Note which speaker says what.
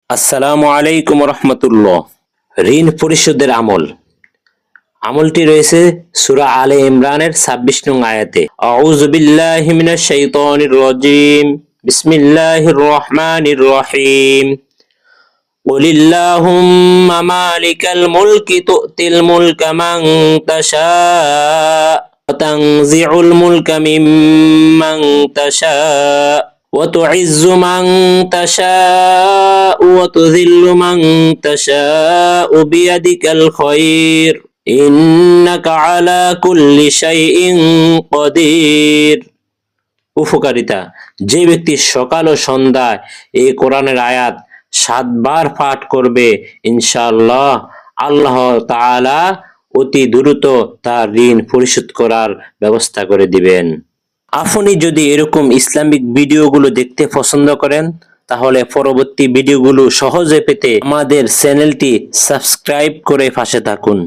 Speaker 1: আসসালামু আলাইকুম রহমতুল্লাহ। ঋণ পরিশোধের আমলটি রয়েছে সূরা আলে ইমরানের ২৬ নং আয়াতে। আউযু বিল্লাহি মিনাশ শাইতানির রাজিম। বিসমিল্লাহির রহমানির রহিম। কুলিল্লাহুম্মা মালিকাল মুলকি তু'তিল মুলকা মান তাশা ওয়া তানজিউল মুলকা মিম্মান তাশা وتعز من تشاء وتذل من تشاء بيدك الخير إنك على كل شيء قدير। উপকারিতা: যে ব্যক্তি সকাল ও সন্ধ্যায় এই কোরআনের আয়াত ৭ বার পাঠ করবে, ইনশাআল্লাহ আল্লাহ তাআলা অতি দ্রুত তার ঋণ পরিশোধ করার ব্যবস্থা করে দিবেন। আপনি যদি এরকম ইসলামিক ভিডিওগুলো দেখতে পছন্দ করেন, তাহলে পরবর্তী ভিডিওগুলো সহজে পেতে আমাদের চ্যানেলটি সাবস্ক্রাইব করে পাশে থাকুন।